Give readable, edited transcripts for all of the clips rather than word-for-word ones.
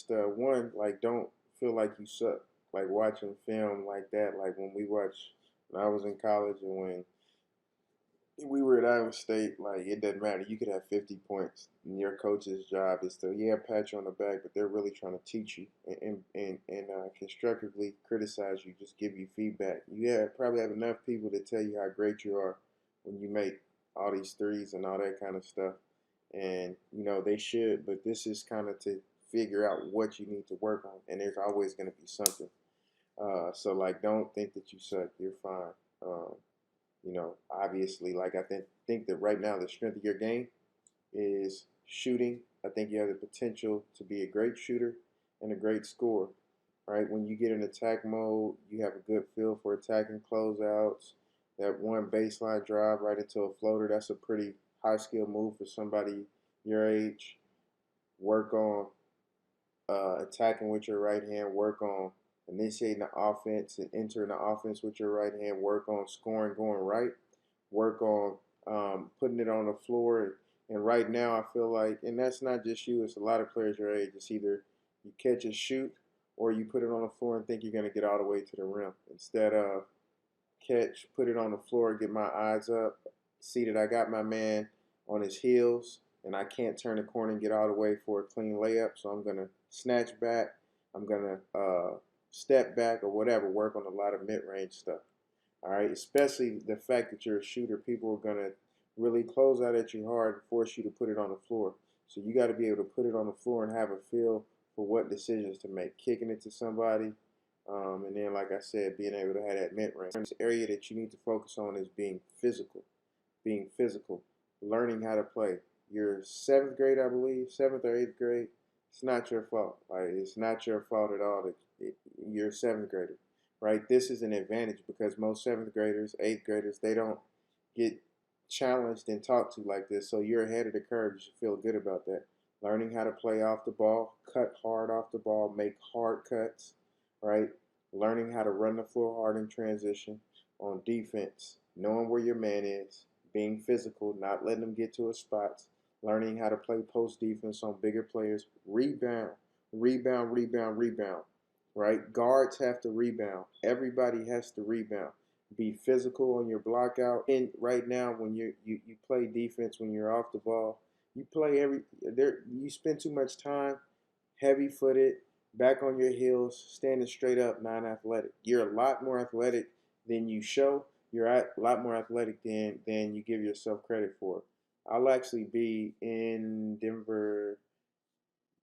one, like, don't feel like you suck. Like watching film like that, like when I was in college and when we were at Iowa State, like it doesn't matter. You could have 50 points, and your coach's job is to, yeah, pat you on the back, but they're really trying to teach you and constructively criticize you, just give you feedback. Probably have enough people to tell you how great you are when you make all these threes and all that kind of stuff. And they should, but this is kind of to figure out what you need to work on, and there's always going to be something. So like, don't think that you suck. You're fine. Obviously, like I think that right now the strength of your game is shooting. I think you have the potential to be a great shooter and a great scorer. Right? When you get in attack mode, you have a good feel for attacking closeouts. That one baseline drive right into a floater, that's a pretty high skill move for somebody your age. Work on attacking with your right hand, work on initiating the offense and entering the offense with your right hand, work on scoring going right, work on putting it on the floor. And right now, I feel like, and that's not just you, it's a lot of players your age. It's either you catch and shoot or you put it on the floor and think you're going to get all the way to the rim. Instead of catch, put it on the floor, get my eyes up, see that I got my man on his heels, and I can't turn the corner and get all the way for a clean layup. So I'm gonna snatch back, I'm gonna step back or whatever. Work on a lot of mid-range stuff. All right, especially the fact that you're a shooter, people are gonna really close out at you hard and force you to put it on the floor. So you got to be able to put it on the floor and have a feel for what decisions to make, kicking it to somebody, and then, like I said, being able to have that mid range. The area that you need to focus on is being physical, learning how to play. You're seventh grade, I believe, seventh or eighth grade. It's not your fault. Like, it's not your fault at all that you're a seventh grader, right? This is an advantage because most seventh graders, eighth graders, they don't get challenged and talked to like this. So you're ahead of the curve. You should feel good about that. Learning how to play off the ball, cut hard off the ball, make hard cuts, right? Learning how to run the floor hard in transition on defense, knowing where your man is, being physical, not letting them get to his spots, learning how to play post defense on bigger players, rebound, rebound, rebound, rebound, right? Guards have to rebound. Everybody has to rebound. Be physical on your block out. And right now, when you play defense when you're off the ball, you play every there. You spend too much time heavy footed, back on your heels, standing straight up, non athletic. You're a lot more athletic than you show. You're a lot more athletic than you give yourself credit for. I'll actually be in Denver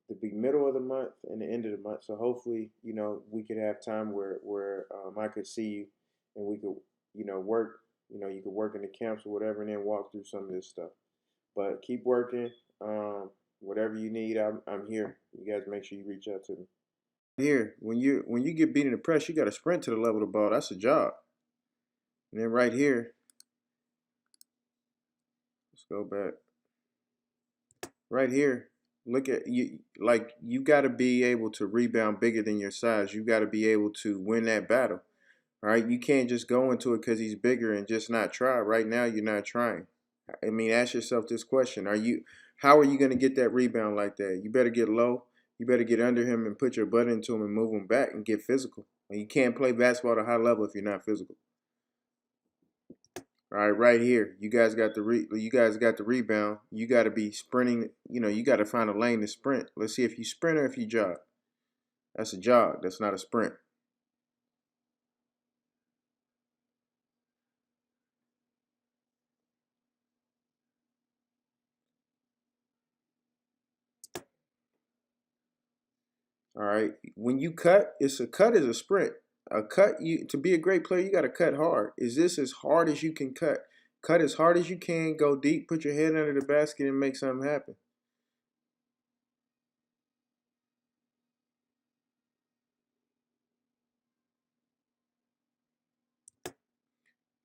the middle of the month and the end of the month. So hopefully, we could have time where I could see you and we could, work. You could work in the camps or whatever, and then walk through some of this stuff. But keep working. Whatever you need, I'm here. You guys make sure you reach out to me. Here, when you get beat in the press, you got to sprint to the level of the ball. That's a job. And then right here, let's go back. Right here, look at you. Like, you got to be able to rebound bigger than your size. You got to be able to win that battle. All right, you can't just go into it because he's bigger and just not try. Right now, you're not trying. I mean, ask yourself this question: How are you going to get that rebound like that? You better get low. You better get under him and put your butt into him and move him back and get physical. And you can't play basketball at a high level if you're not physical. All right, right here, you guys got the rebound. You got to be sprinting. You got to find a lane to sprint. Let's see if you sprint or if you jog. That's a jog. That's not a sprint. All right. When you cut, a cut is a sprint. A cut, you to be a great player, you got to cut hard. Is this as hard as you can cut? Cut as hard as you can, go deep, put your head under the basket and make something happen.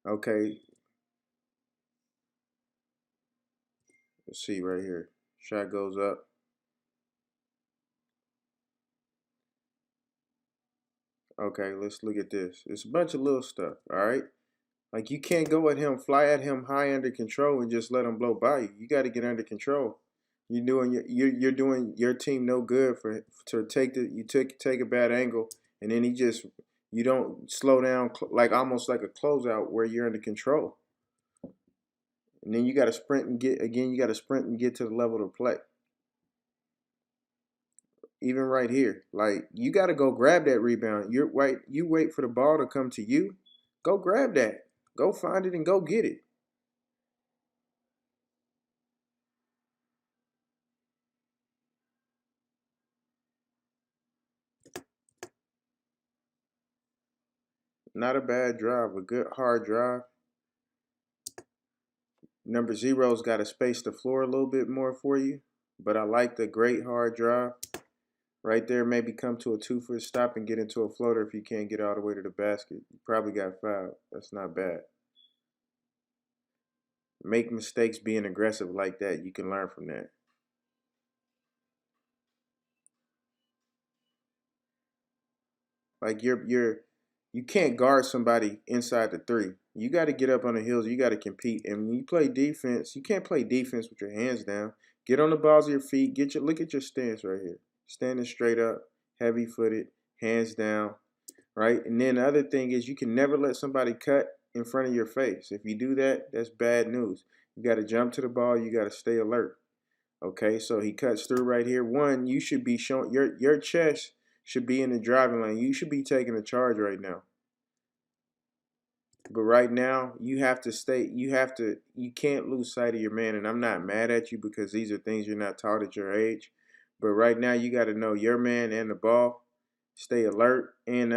Okay, let's see right here. Shot goes up. Okay, let's look at this. It's a bunch of little stuff, all right? Like, you can't go at him, fly at him high under control and just let him blow by you. You got to get under control. You're doing your team no good for to take a bad angle, and then you don't slow down like almost like a closeout where you're under control, and then you got to sprint and get again. You got to sprint and get to the level to play. Even right here, like you got to go grab that rebound. You wait for the ball to come to you. Go grab that. Go find it and go get it. Not a bad drive, a good hard drive. Number zero's got to space the floor a little bit more for you, but I like the great hard drive. Right there, maybe come to a 2-foot stop and get into a floater if you can't get all the way to the basket. You probably got fouled. That's not bad. Make mistakes being aggressive like that. You can learn from that. Like you can't guard somebody inside the three. You got to get up on the heels. You got to compete. And when you play defense, you can't play defense with your hands down. Get on the balls of your feet. Look at your stance right here. Standing straight up, heavy footed, hands down, right? And then the other thing is you can never let somebody cut in front of your face. If you do that, that's bad news. You got to jump to the ball. You got to stay alert. Okay, so he cuts through right here. One, you should be showing your chest should be in the driving lane. You should be taking a charge right now. But right now, you can't lose sight of your man. And I'm not mad at you because these are things you're not taught at your age. But right now, you got to know your man and the ball. Stay alert. And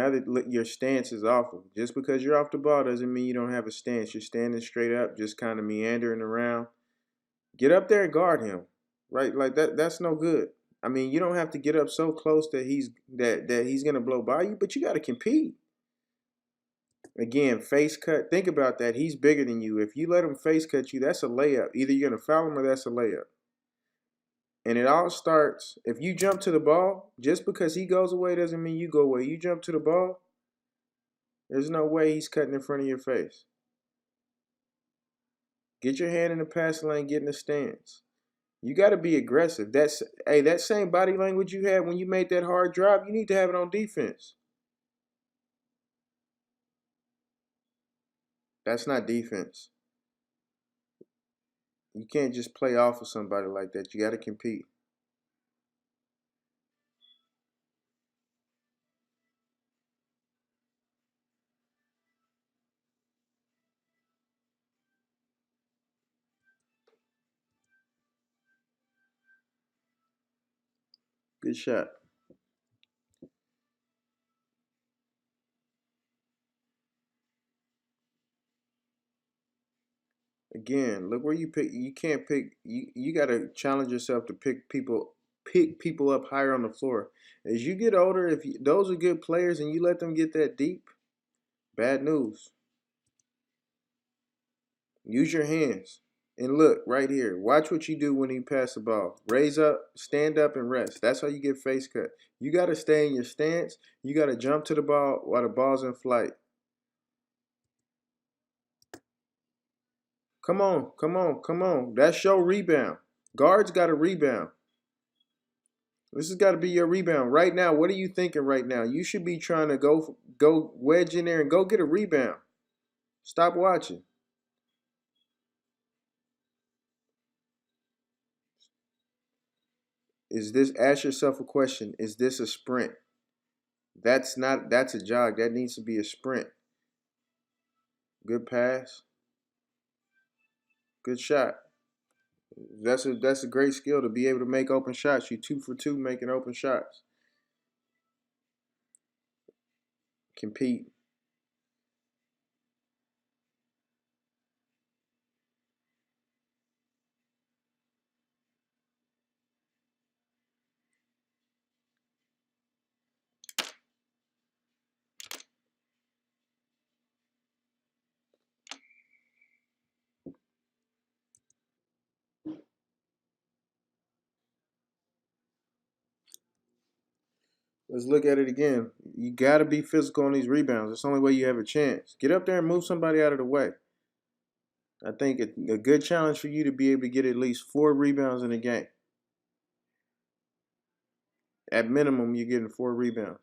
your stance is awful. Just because you're off the ball doesn't mean you don't have a stance. You're standing straight up, just kind of meandering around. Get up there and guard him. Right? Like that's no good. I mean, you don't have to get up so close that he's gonna blow by you, but you gotta compete. Again, face cut. Think about that. He's bigger than you. If you let him face cut you, that's a layup. Either you're gonna foul him or that's a layup. And it all starts if you jump to the ball. Just because he goes away doesn't mean you go away. You jump to the ball. There's no way he's cutting in front of your face. Get your hand in the pass lane. Get in the stance. You got to be aggressive. That same body language you had when you made that hard drop, you need to have it on defense. That's not defense. You can't just play off of somebody like that. You got to compete. Good shot. Again, look where you pick. You can't pick. You got to challenge yourself to pick people up higher on the floor. As you get older, those are good players and you let them get that deep, bad news. Use your hands. And look, right here. Watch what you do when you pass the ball. Raise up, stand up, and rest. That's how you get face cut. You got to stay in your stance. You got to jump to the ball while the ball's in flight. Come on, come on, come on. That's your rebound. Guards got to rebound. This has got to be your rebound. Right now, what are you thinking right now? You should be trying to go wedge in there and go get a rebound. Stop watching. Ask yourself a question. Is this a sprint? That's a jog. That needs to be a sprint. Good pass. Good shot. That's a great skill to be able to make open shots. You 2 for 2 making open shots. Compete. Let's look at it again. You got to be physical on these rebounds. It's the only way you have a chance. Get up there and move somebody out of the way. I think a good challenge for you to be able to get at least 4 rebounds in a game. At minimum, you're getting 4 rebounds.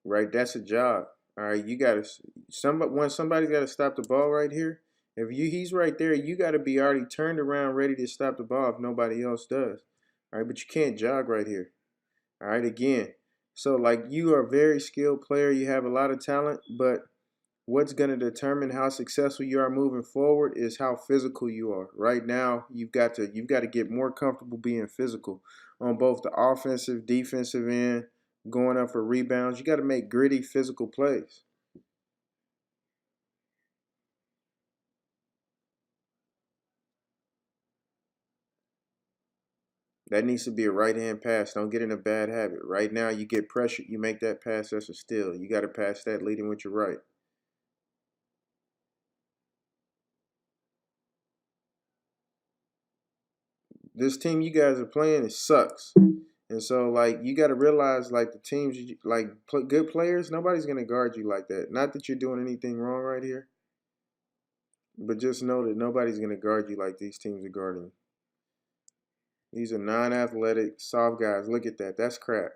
Right? That's a job. All right, you gotta somebody's got to stop the ball right here. If he's right there, you got to be already turned around, ready to stop the ball if nobody else does. All right, but you can't jog right here. All right, again. So like you are a very skilled player, you have a lot of talent, but what's going to determine how successful you are moving forward is how physical you are. Right now, you've got to get more comfortable being physical on both the offensive, defensive end, going up for rebounds. You got to make gritty physical plays. That needs to be a right hand pass. Don't get in a bad habit. Right now, you get pressure, you make that pass, that's a steal. You got to pass that leading with your right. This team you guys are playing, it sucks. And so, like, you got to realize, like, the teams, like, good players, nobody's going to guard you like that. Not that you're doing anything wrong right here, but just know that nobody's going to guard you like these teams are guarding you. These are non athletic, soft guys. Look at that. That's crap.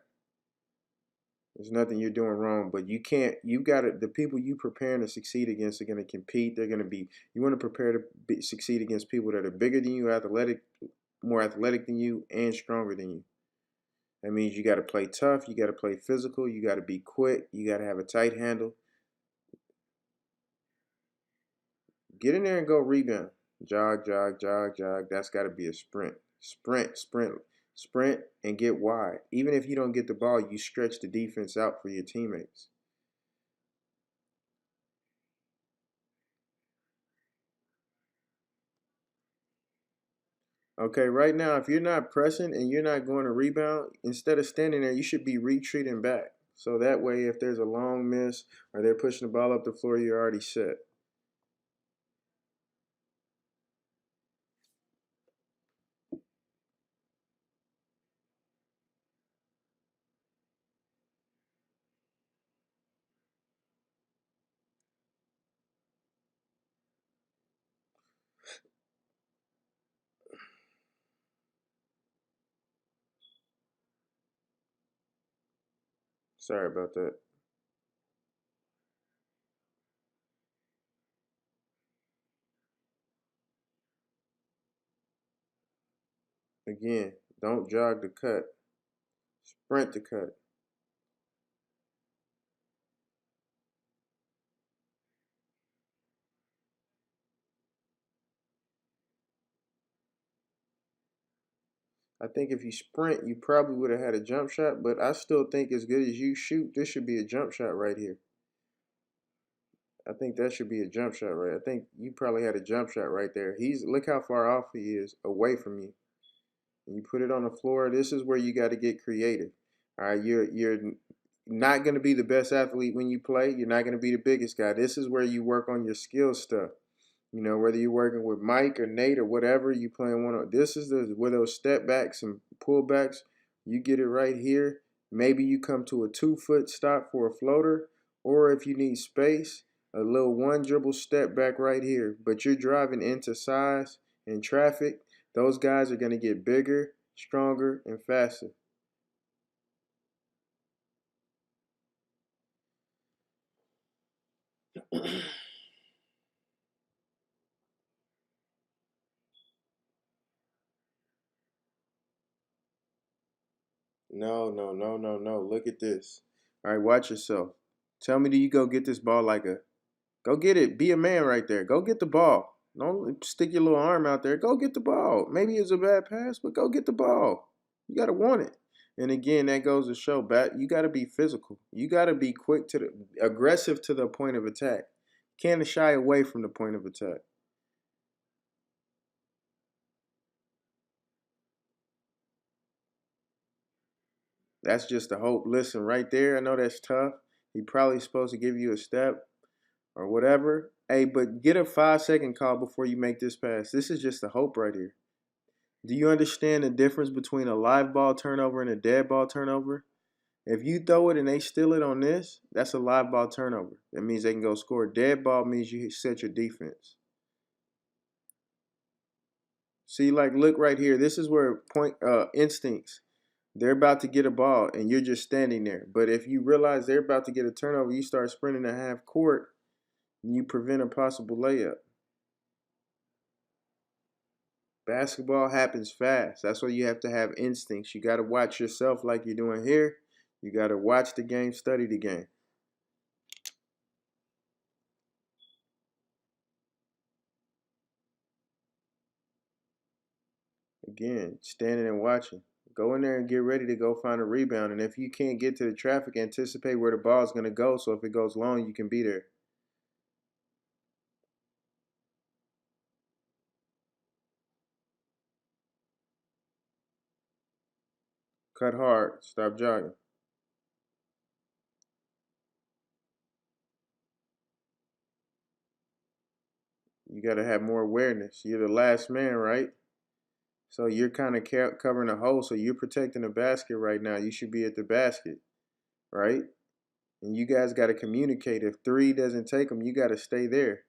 There's nothing you're doing wrong, but you can't, you got to, the people you preparing to succeed against are going to compete. They're going to be, you want to prepare to succeed against people that are bigger than you, athletic, more athletic than you, and stronger than you. That means you got to play tough, you got to play physical, you got to be quick, you got to have a tight handle. Get in there and go rebound. Jog, jog, jog, jog. That's got to be a sprint. Sprint, sprint, sprint, and get wide. Even if you don't get the ball, you stretch the defense out for your teammates. Okay, right now, if you're not pressing and you're not going to rebound, instead of standing there, you should be retreating back. So that way, if there's a long miss or they're pushing the ball up the floor, you're already set. Sorry about that. Again, don't jog the cut, sprint the cut. I think if you sprint, you probably would have had a jump shot, but I still think as good as you shoot, this should be a jump shot right here. I think that should be a jump shot right. I think you probably had a jump shot right there. Look how far off he is away from you. And you put it on the floor. This is where you got to get creative. All right, you're not going to be the best athlete when you play. You're not going to be the biggest guy. This is where you work on your skill stuff. You know, whether you're working with Mike or Nate or whatever, you playing one on. This is the where those step backs and pullbacks. You get it right here. Maybe you come to a 2 foot stop for a floater, or if you need space, a little one dribble step back right here. But you're driving into size and traffic. Those guys are going to get bigger, stronger, and faster. No, no, no, no, no. Look at this. All right, watch yourself. Tell me, do you go get this ball like a Go get it. Be a man right there. Go get the ball. Don't stick your little arm out there. Go get the ball. Maybe it's a bad pass, but go get the ball. You gotta want it. And again, that goes to show back. You gotta be physical. You gotta be quick to the aggressive to the point of attack. Can't shy away from the point of attack. That's just the hope. Listen, right there. I know that's tough. He probably supposed to give you a step. or whatever. Hey, but get a 5 second call before you make this pass. This is just a hope right here. Do you understand the difference between a live ball turnover and a dead ball turnover? If you throw it and they steal it on this, that's a live ball turnover. That means they can go score. Dead ball means you set your defense. See, like, look right here. This is where instincts. They're about to get a ball and you're just standing there. But if you realize they're about to get a turnover, you start sprinting at half court and you prevent a possible layup. Basketball happens fast. That's why you have to have instincts. You got to watch yourself like you're doing here. You got to watch the game, study the game. Again, standing and watching. Go in there and get ready to go find a rebound. And if you can't get to the traffic, anticipate where the ball is going to go. So if it goes long, you can be there. Cut hard. Stop jogging. You got to have more awareness. You're the last man, right? So you're kind of covering a hole. So you're protecting the basket right now. You should be at the basket, right? And you guys got to communicate. If three doesn't take them, you got to stay there.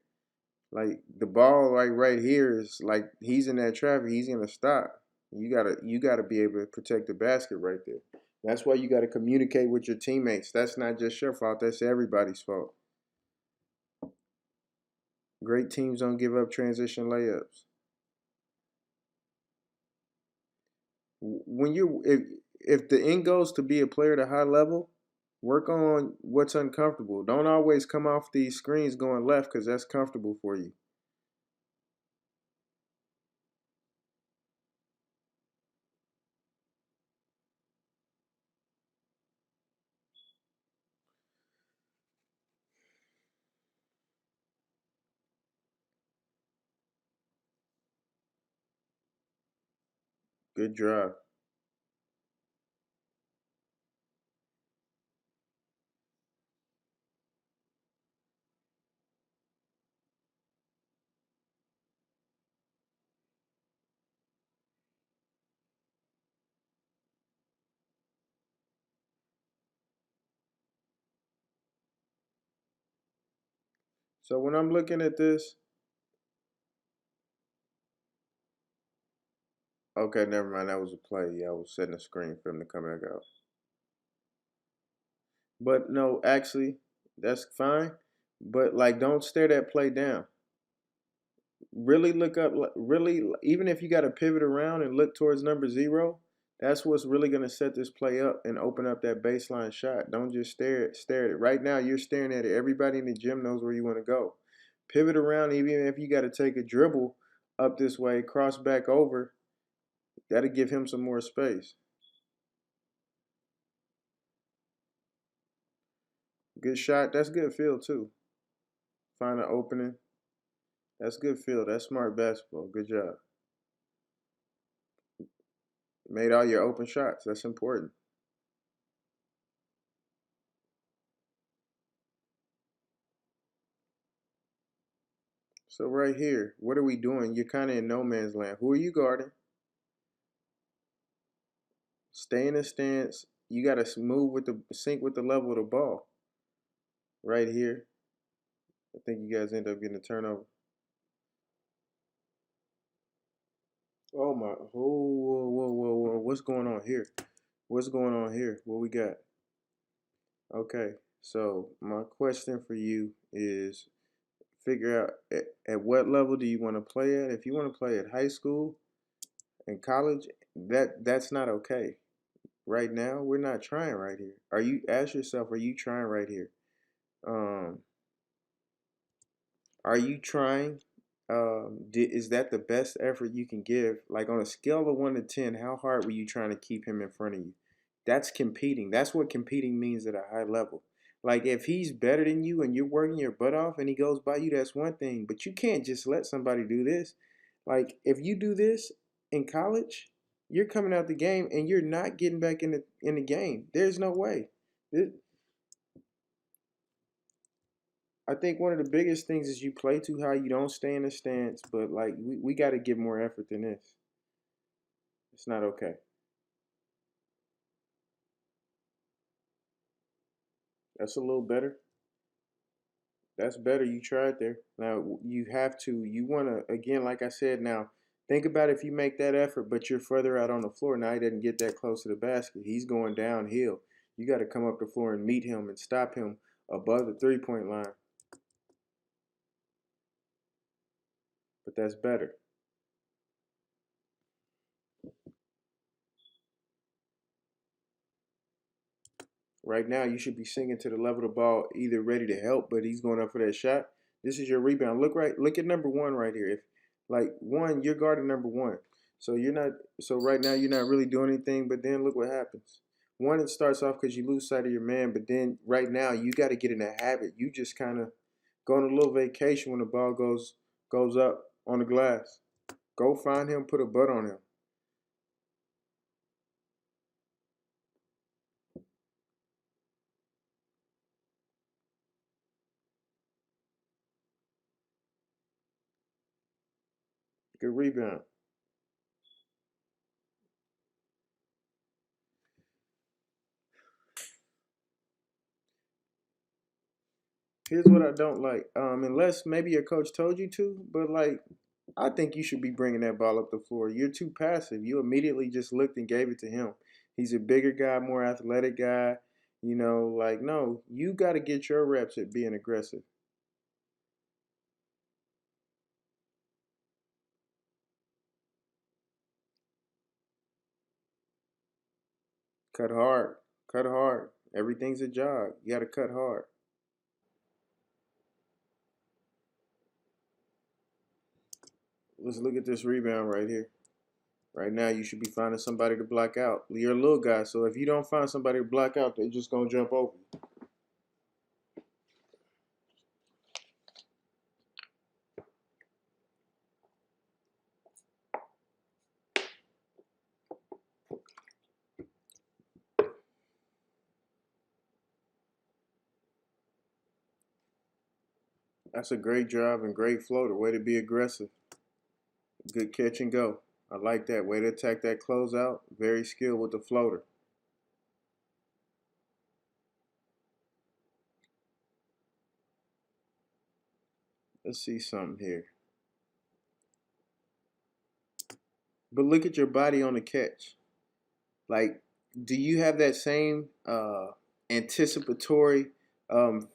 Like the ball, like right here, is like he's in that traffic. He's gonna stop. You gotta be able to protect the basket right there. That's why you gotta communicate with your teammates. That's not just your fault. That's everybody's fault. Great teams don't give up transition layups. When you if the end goes to be a player at a high level, work on what's uncomfortable. Don't always come off these screens going left because that's comfortable for you. Good drive. So when I'm looking at this, okay, never mind. That was a play. Yeah, I was setting a screen for him to come back out. But no, actually, that's fine. But like, don't stare that play down. Really look up. Really, even if you got to pivot around and look towards number 0, that's what's really gonna set this play up and open up that baseline shot. Don't just stare at it. Right now, you're staring at it. Everybody in the gym knows where you want to go. Pivot around, even if you got to take a dribble up this way, cross back over. That'll give him some more space. Good shot. That's good feel too. Find an opening. That's good feel. That's smart basketball. Good job. Made all your open shots. That's important. So right here, what are we doing? You're kind of in no man's land. Who are you guarding? Stay in the stance. You got to move with the sync with the level of the ball. Right here. I think you guys end up getting a turnover. Oh my! Whoa, whoa, whoa, whoa! What's going on here? What's going on here? What we got? Okay, so my question for you is figure out at what level do you want to play at. If you want to play at high school and college, that's not okay. Right now, we're not trying right here. Are you ask yourself, are you trying right here? Um, are you trying? Is that the best effort you can give? Like on a scale of 1 to 10, how hard were you trying to keep him in front of you? That's competing. That's what competing means at a high level. Like if he's better than you and you're working your butt off and he goes by you, that's one thing. But you can't just let somebody do this. Like if you do this in college, you're coming out the game and you're not getting back in the game. There's no way. I think one of the biggest things is you play too high. You don't stay in the stance, but like we got to give more effort than this. It's not okay. That's a little better. That's better. You tried there. Now you have to. You want to again, like I said. Now think about if you make that effort, but you're further out on the floor. Now he doesn't get that close to the basket. He's going downhill. You got to come up the floor and meet him and stop him above the 3-point line. But that's better. Right now, you should be sinking to the level of the ball, either ready to help, but he's going up for that shot. This is your rebound. Look right. Look at number one right here. If like one, you're guarding number one, so you're not. So right now, you're not really doing anything. But then look what happens. One, it starts off because you lose sight of your man. But then right now, you got to get in that habit. You just kind of go on a little vacation when the ball goes up on the glass. Go find him, put a butt on him. Good rebound. Here's what I don't like. Unless maybe your coach told you to, but like I think you should be bringing that ball up the floor. You're too passive. You immediately just looked and gave it to him. He's a bigger guy, more athletic guy. You know, like no, you got to get your reps at being aggressive. Cut hard. Cut hard. Everything's a jog. You got to cut hard. Let's look at this rebound right here. Right now, you should be finding somebody to block out. You're a little guy, so if you don't find somebody to block out, they're just gonna jump over. That's a great drive and great floater. Way to be aggressive. Good catch and go. I like that. Way to attack that closeout. Very skilled with the floater. Let's see something here. But look at your body on the catch. Like, do you have that same anticipatory um,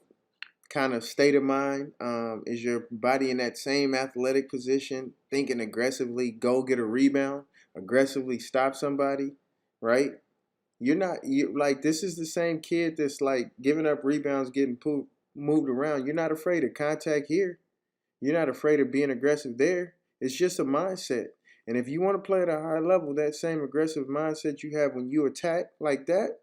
kind of state of mind? Is your body in that same athletic position, thinking aggressively, go get a rebound, aggressively stop somebody, right? You're not you like this is the same kid that's like giving up rebounds, getting moved around. You're not afraid of contact here. You're not afraid of being aggressive there. It's just a mindset. And if you want to play at a high level, that same aggressive mindset you have when you attack like that,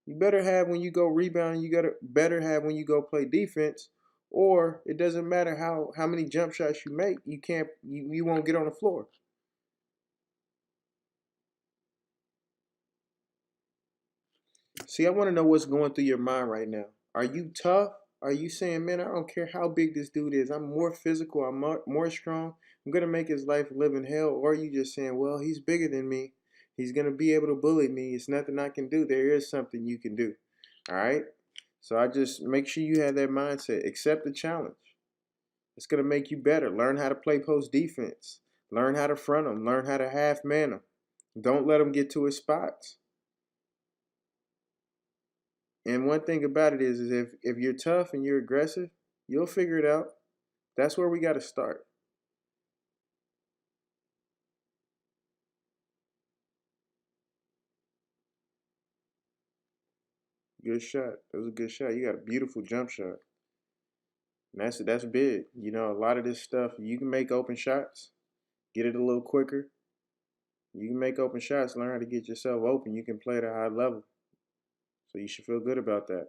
you better have when you go rebound. You gotta better have when you go play defense. Or it doesn't matter how many jump shots you make, you won't get on the floor. See, I want to know what's going through your mind right now. Are you tough? Are you saying, man, I don't care how big this dude is. I'm more physical. I'm more strong. I'm going to make his life live in hell. Or are you just saying, well, he's bigger than me. He's going to be able to bully me. It's nothing I can do. There is something you can do. All right? So I just make sure you have that mindset. Accept the challenge. It's going to make you better. Learn how to play post defense. Learn how to front him. Learn how to half man him. Don't let him get to his spots. And one thing about it is if you're tough and you're aggressive, you'll figure it out. That's where we got to start. Good shot. That was a good shot. You got a beautiful jump shot. And that's big. You know, a lot of this stuff you can make open shots, get it a little quicker. You can make open shots, learn how to get yourself open. You can play at a high level. So you should feel good about that.